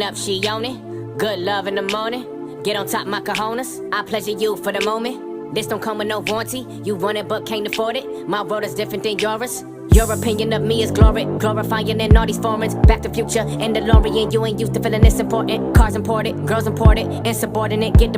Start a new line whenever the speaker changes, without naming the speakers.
up, she own it. Good love in the morning. Get on top my cojones. I pleasure you for the moment. This don't come with no warranty. You want it but can't afford it. My world is different than yours. Your opinion of me is glory, glorifying in all these foreigns. Back to future and DeLorean, you ain't used to feeling this important. Cars imported, girls imported, insubordinate. Get the